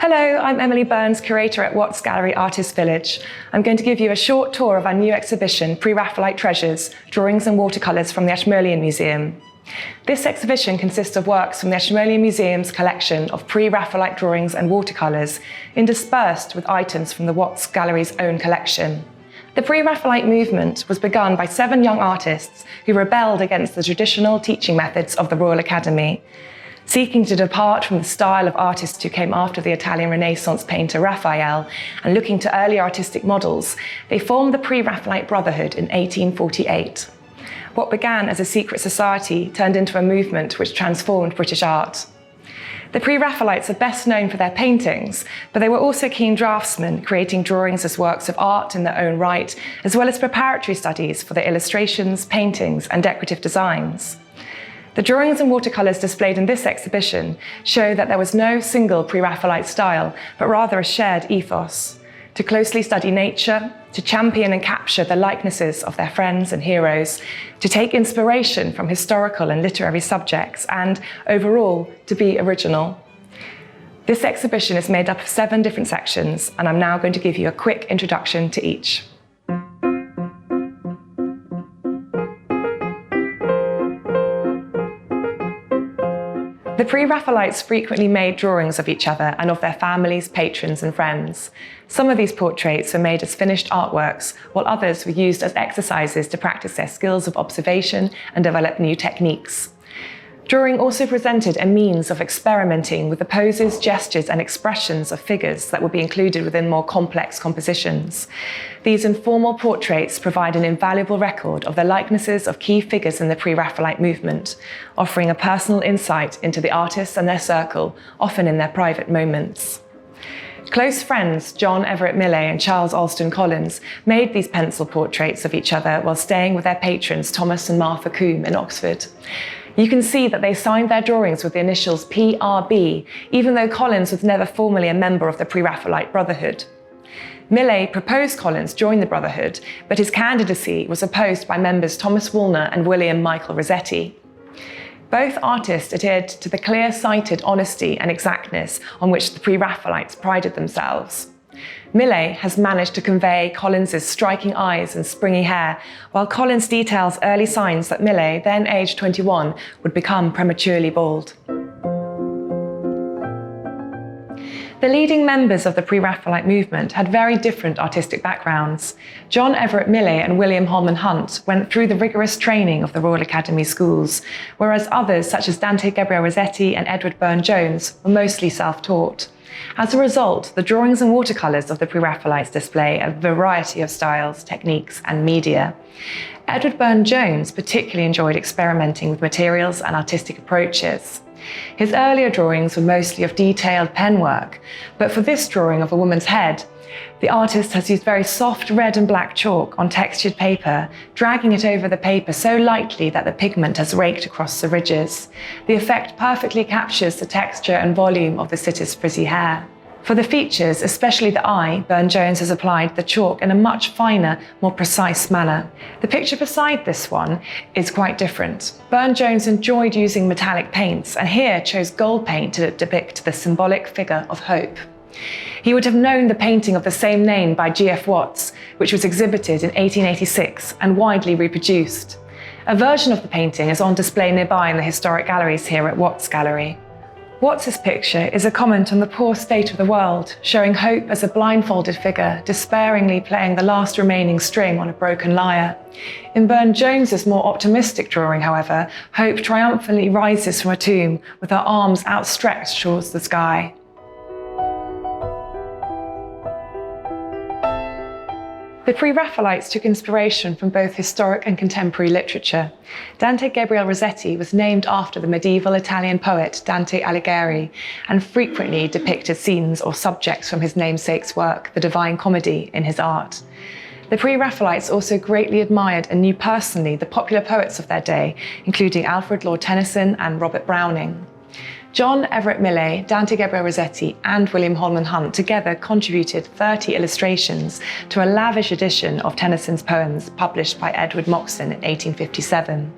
Hello, I'm Emily Burns, Curator at Watts Gallery Artists Village. I'm going to give you a short tour of our new exhibition, Pre-Raphaelite Treasures, Drawings and Watercolours from the Ashmolean Museum. This exhibition consists of works from the Ashmolean Museum's collection of pre-Raphaelite drawings and watercolours, interspersed with items from the Watts Gallery's own collection. The Pre-Raphaelite movement was begun by 7 young artists who rebelled against the traditional teaching methods of the Royal Academy. Seeking to depart from the style of artists who came after the Italian Renaissance painter Raphael and looking to early artistic models, they formed the Pre-Raphaelite Brotherhood in 1848. What began as a secret society turned into a movement which transformed British art. The Pre-Raphaelites are best known for their paintings, but they were also keen draftsmen, creating drawings as works of art in their own right, as well as preparatory studies for their illustrations, paintings, and decorative designs. The drawings and watercolours displayed in this exhibition show that there was no single Pre-Raphaelite style, but rather a shared ethos. To closely study nature, to champion and capture the likenesses of their friends and heroes, to take inspiration from historical and literary subjects, and, overall, to be original. This exhibition is made up of 7 different sections, and I'm now going to give you a quick introduction to each. The Pre-Raphaelites frequently made drawings of each other and of their families, patrons, and friends. Some of these portraits were made as finished artworks, while others were used as exercises to practice their skills of observation and develop new techniques. Drawing also presented a means of experimenting with the poses, gestures, and expressions of figures that would be included within more complex compositions. These informal portraits provide an invaluable record of the likenesses of key figures in the Pre-Raphaelite movement, offering a personal insight into the artists and their circle, often in their private moments. Close friends John Everett Millais and Charles Alston Collins made these pencil portraits of each other while staying with their patrons Thomas and Martha Combe in Oxford. You can see that they signed their drawings with the initials PRB, even though Collins was never formally a member of the Pre-Raphaelite Brotherhood. Millais proposed Collins join the Brotherhood, but his candidacy was opposed by members Thomas Woolner and William Michael Rossetti. Both artists adhered to the clear-sighted honesty and exactness on which the Pre-Raphaelites prided themselves. Millais has managed to convey Collins's striking eyes and springy hair, while Collins details early signs that Millais, then aged 21, would become prematurely bald. The leading members of the Pre-Raphaelite movement had very different artistic backgrounds. John Everett Millais and William Holman Hunt went through the rigorous training of the Royal Academy schools, whereas others such as Dante Gabriel Rossetti and Edward Burne-Jones were mostly self-taught. As a result, the drawings and watercolours of the Pre-Raphaelites display a variety of styles, techniques, and media. Edward Burne-Jones particularly enjoyed experimenting with materials and artistic approaches. His earlier drawings were mostly of detailed penwork, but for this drawing of a woman's head, the artist has used very soft red and black chalk on textured paper, dragging it over the paper so lightly that the pigment has raked across the ridges. The effect perfectly captures the texture and volume of the sitter's frizzy hair. For the features, especially the eye, Burne-Jones has applied the chalk in a much finer, more precise manner. The picture beside this one is quite different. Burne-Jones enjoyed using metallic paints, and here chose gold paint to depict the symbolic figure of hope. He would have known the painting of the same name by G.F. Watts, which was exhibited in 1886 and widely reproduced. A version of the painting is on display nearby in the historic galleries here at Watts Gallery. Watts's picture is a comment on the poor state of the world, showing hope as a blindfolded figure, despairingly playing the last remaining string on a broken lyre. In Burne-Jones's more optimistic drawing, however, hope triumphantly rises from a tomb with her arms outstretched towards the sky. The Pre-Raphaelites took inspiration from both historic and contemporary literature. Dante Gabriel Rossetti was named after the medieval Italian poet Dante Alighieri and frequently depicted scenes or subjects from his namesake's work, The Divine Comedy, in his art. The Pre-Raphaelites also greatly admired and knew personally the popular poets of their day, including Alfred Lord Tennyson and Robert Browning. John Everett Millais, Dante Gabriel Rossetti, and William Holman Hunt together contributed 30 illustrations to a lavish edition of Tennyson's poems published by Edward Moxon in 1857.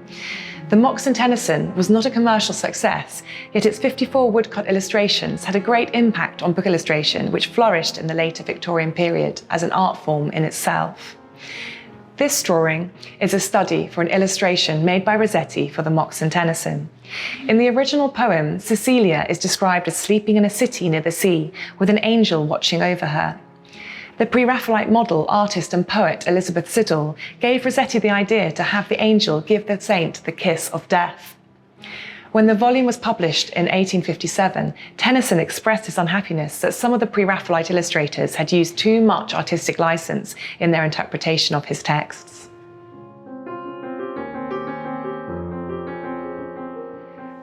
The Mox and Tennyson was not a commercial success, yet its 54 woodcut illustrations had a great impact on book illustration, which flourished in the later Victorian period as an art form in itself. This drawing is a study for an illustration made by Rossetti for the Mox and Tennyson. In the original poem, Cecilia is described as sleeping in a city near the sea, with an angel watching over her. The Pre-Raphaelite model, artist and poet Elizabeth Siddal gave Rossetti the idea to have the angel give the saint the kiss of death. When the volume was published in 1857, Tennyson expressed his unhappiness that some of the Pre-Raphaelite illustrators had used too much artistic license in their interpretation of his texts.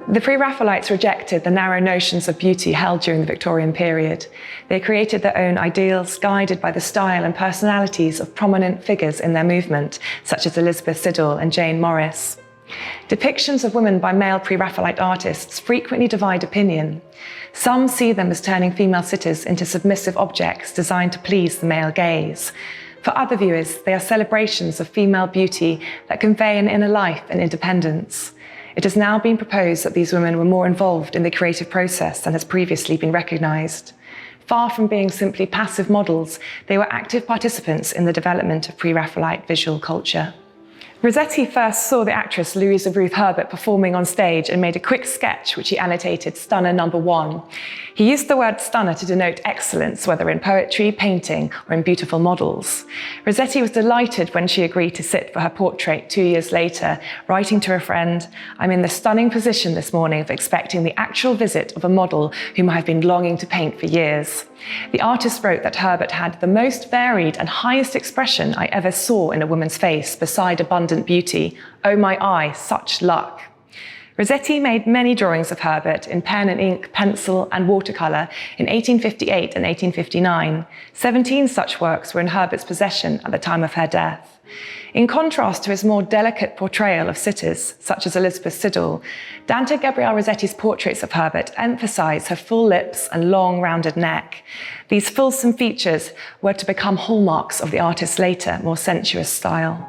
The Pre-Raphaelites rejected the narrow notions of beauty held during the Victorian period. They created their own ideals, guided by the style and personalities of prominent figures in their movement, such as Elizabeth Siddal and Jane Morris. Depictions of women by male Pre-Raphaelite artists frequently divide opinion. Some see them as turning female sitters into submissive objects designed to please the male gaze. For other viewers, they are celebrations of female beauty that convey an inner life and independence. It has now been proposed that these women were more involved in the creative process than has previously been recognised. Far from being simply passive models, they were active participants in the development of Pre-Raphaelite visual culture. Rossetti first saw the actress Louisa Ruth Herbert performing on stage and made a quick sketch which he annotated Stunner Number 1. He used the word stunner to denote excellence, whether in poetry, painting, or in beautiful models. Rossetti was delighted when she agreed to sit for her portrait 2 years later, writing to her friend, "I'm in the stunning position this morning of expecting the actual visit of a model whom I have been longing to paint for years." The artist wrote that Herbert had the most varied and highest expression I ever saw in a woman's face, beside abundant beauty. Oh my eye, such luck. Rossetti made many drawings of Herbert in pen and ink, pencil and watercolour in 1858 and 1859. 17 such works were in Herbert's possession at the time of her death. In contrast to his more delicate portrayal of sitters, such as Elizabeth Siddal, Dante Gabriel Rossetti's portraits of Herbert emphasise her full lips and long, rounded neck. These fulsome features were to become hallmarks of the artist's later, more sensuous style.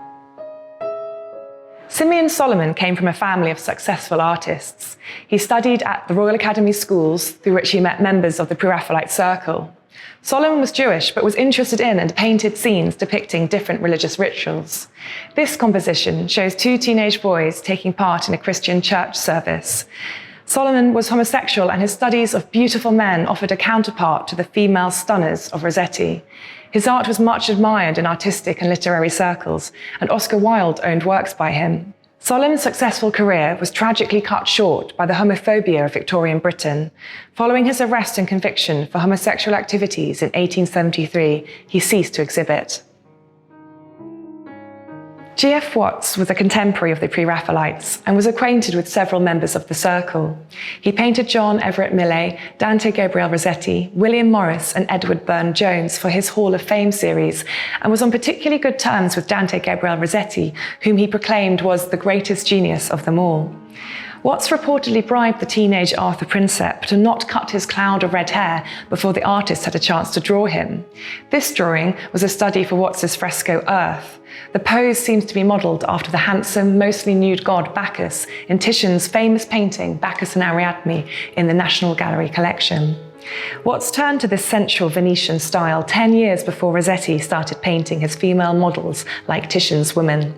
Simeon Solomon came from a family of successful artists. He studied at the Royal Academy schools, through which he met members of the Pre-Raphaelite circle. Solomon was Jewish, but was interested in and painted scenes depicting different religious rituals. This composition shows 2 teenage boys taking part in a Christian church service. Solomon was homosexual, and his studies of beautiful men offered a counterpart to the female stunners of Rossetti. His art was much admired in artistic and literary circles, and Oscar Wilde owned works by him. Solomon's successful career was tragically cut short by the homophobia of Victorian Britain. Following his arrest and conviction for homosexual activities in 1873, he ceased to exhibit. G.F. Watts was a contemporary of the Pre-Raphaelites and was acquainted with several members of the circle. He painted John Everett Millais, Dante Gabriel Rossetti, William Morris and Edward Burne-Jones for his Hall of Fame series, and was on particularly good terms with Dante Gabriel Rossetti, whom he proclaimed was the greatest genius of them all. Watts reportedly bribed the teenage Arthur Prinsep to not cut his cloud of red hair before the artist had a chance to draw him. This drawing was a study for Watts's fresco Earth. The pose seems to be modelled after the handsome, mostly nude god Bacchus in Titian's famous painting Bacchus and Ariadne in the National Gallery collection. Watts turned to this sensual Venetian style 10 years before Rossetti started painting his female models like Titian's women.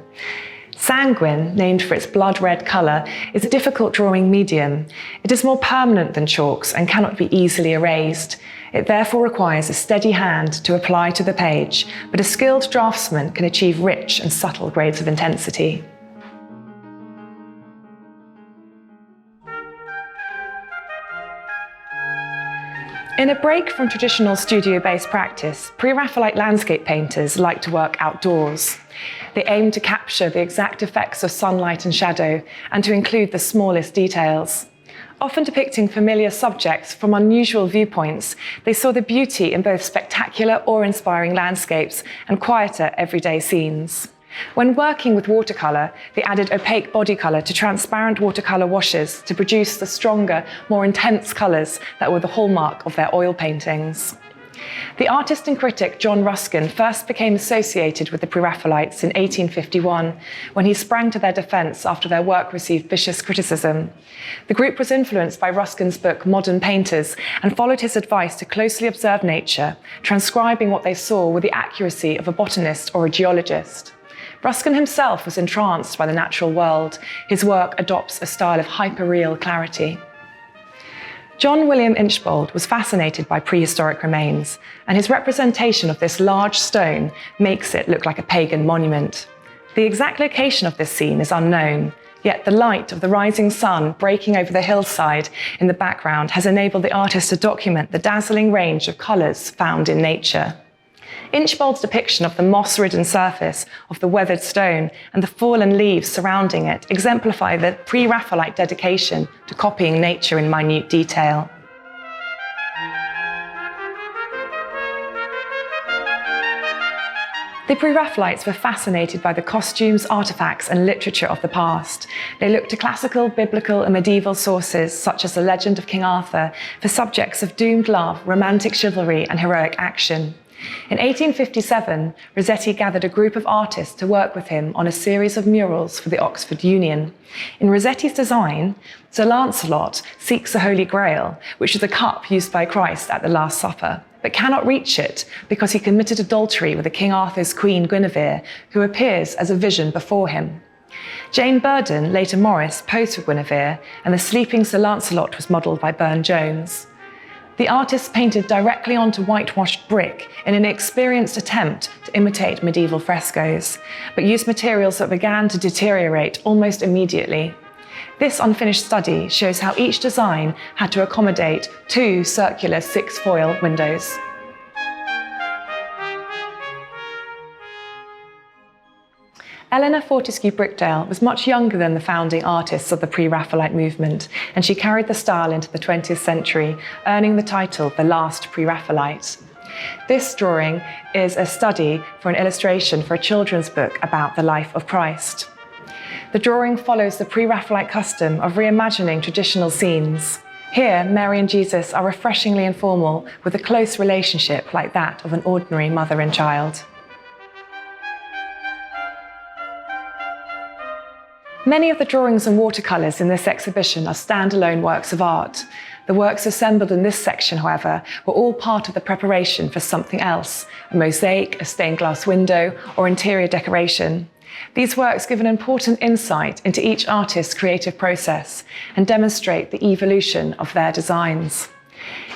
Sanguine, named for its blood-red colour, is a difficult drawing medium. It is more permanent than chalks and cannot be easily erased. It therefore requires a steady hand to apply to the page, but a skilled draftsman can achieve rich and subtle grades of intensity. In a break from traditional studio-based practice, Pre-Raphaelite landscape painters like to work outdoors. They aim to capture the exact effects of sunlight and shadow and to include the smallest details. Often depicting familiar subjects from unusual viewpoints, they saw the beauty in both spectacular, awe-inspiring landscapes and quieter, everyday scenes. When working with watercolour, they added opaque body colour to transparent watercolour washes to produce the stronger, more intense colours that were the hallmark of their oil paintings. The artist and critic John Ruskin first became associated with the Pre-Raphaelites in 1851, when he sprang to their defence after their work received vicious criticism. The group was influenced by Ruskin's book Modern Painters and followed his advice to closely observe nature, transcribing what they saw with the accuracy of a botanist or a geologist. Ruskin himself was entranced by the natural world. His work adopts a style of hyperreal clarity. John William Inchbald was fascinated by prehistoric remains, and his representation of this large stone makes it look like a pagan monument. The exact location of this scene is unknown, yet the light of the rising sun breaking over the hillside in the background has enabled the artist to document the dazzling range of colours found in nature. Inchbald's depiction of the moss-ridden surface of the weathered stone and the fallen leaves surrounding it exemplify the pre-Raphaelite dedication to copying nature in minute detail. The Pre-Raphaelites were fascinated by the costumes, artefacts, and literature of the past. They looked to classical, biblical, and medieval sources, such as the legend of King Arthur, for subjects of doomed love, romantic chivalry, and heroic action. In 1857, Rossetti gathered a group of artists to work with him on a series of murals for the Oxford Union. In Rossetti's design, Sir Lancelot seeks the Holy Grail, which is the cup used by Christ at the Last Supper, but cannot reach it because he committed adultery with King Arthur's queen Guinevere, who appears as a vision before him. Jane Burden, later Morris, posed for Guinevere, and the sleeping Sir Lancelot was modelled by Burne-Jones. The artist painted directly onto whitewashed brick in an experienced attempt to imitate medieval frescoes, but used materials that began to deteriorate almost immediately. This unfinished study shows how each design had to accommodate 2 circular 6-foil windows. Eleanor Fortescue Brickdale was much younger than the founding artists of the Pre-Raphaelite movement, and she carried the style into the 20th century, earning the title the last Pre-Raphaelite. This drawing is a study for an illustration for a children's book about the life of Christ. The drawing follows the Pre-Raphaelite custom of reimagining traditional scenes. Here, Mary and Jesus are refreshingly informal, with a close relationship like that of an ordinary mother and child. Many of the drawings and watercolours in this exhibition are standalone works of art. The works assembled in this section, however, were all part of the preparation for something else, a mosaic, a stained glass window, or interior decoration. These works give an important insight into each artist's creative process and demonstrate the evolution of their designs.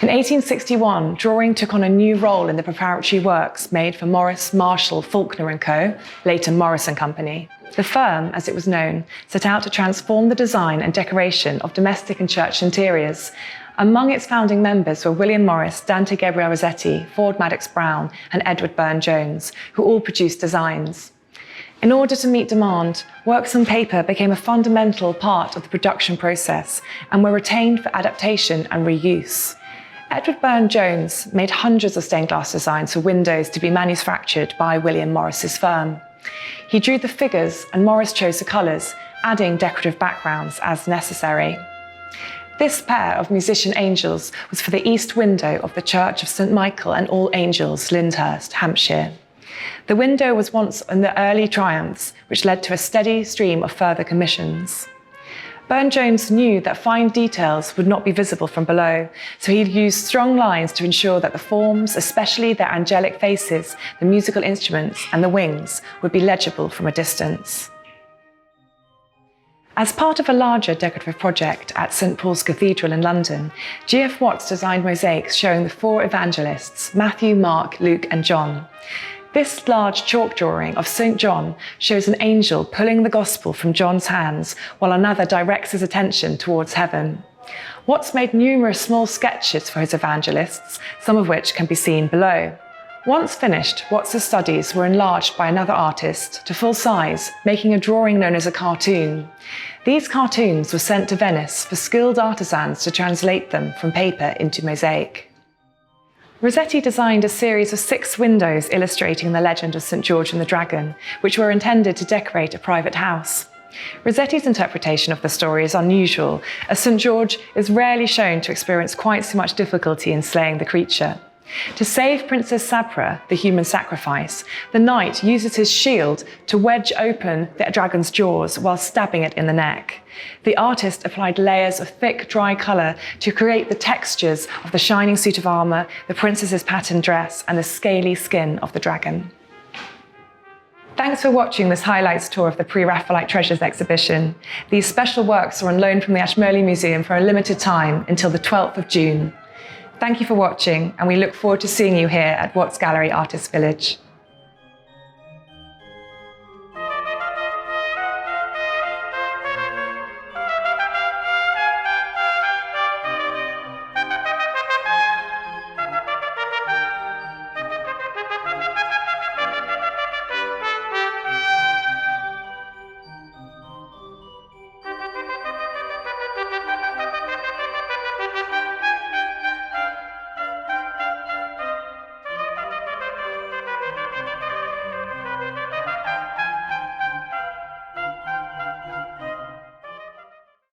In 1861, drawing took on a new role in the preparatory works made for Morris, Marshall, Faulkner & Co., later Morris & Company. The firm, as it was known, set out to transform the design and decoration of domestic and church interiors. Among its founding members were William Morris, Dante Gabriel Rossetti, Ford Madox Brown, and Edward Burne-Jones, who all produced designs. In order to meet demand, works on paper became a fundamental part of the production process and were retained for adaptation and reuse. Edward Burne-Jones made hundreds of stained glass designs for windows to be manufactured by William Morris's firm. He drew the figures and Morris chose the colours, adding decorative backgrounds as necessary. This pair of musician angels was for the east window of the Church of St Michael and All Angels, Lyndhurst, Hampshire. The window was once in the early triumphs, which led to a steady stream of further commissions. Burne-Jones knew that fine details would not be visible from below, so he used strong lines to ensure that the forms, especially their angelic faces, the musical instruments, and the wings, would be legible from a distance. As part of a larger decorative project at St Paul's Cathedral in London, G.F. Watts designed mosaics showing the 4 evangelists, Matthew, Mark, Luke, and John. This large chalk drawing of St. John shows an angel pulling the gospel from John's hands while another directs his attention towards heaven. Watts made numerous small sketches for his evangelists, some of which can be seen below. Once finished, Watts's studies were enlarged by another artist to full size, making a drawing known as a cartoon. These cartoons were sent to Venice for skilled artisans to translate them from paper into mosaic. Rossetti designed a series of 6 windows illustrating the legend of St. George and the Dragon, which were intended to decorate a private house. Rossetti's interpretation of the story is unusual, as St. George is rarely shown to experience quite so much difficulty in slaying the creature. To save Princess Sabra, the human sacrifice, the knight uses his shield to wedge open the dragon's jaws while stabbing it in the neck. The artist applied layers of thick, dry colour to create the textures of the shining suit of armour, the princess's patterned dress, and the scaly skin of the dragon. Thanks for watching this highlights tour of the Pre-Raphaelite Treasures exhibition. These special works are on loan from the Ashmolean Museum for a limited time until the 12th of June. Thank you for watching, and we look forward to seeing you here at Watts Gallery Artists Village.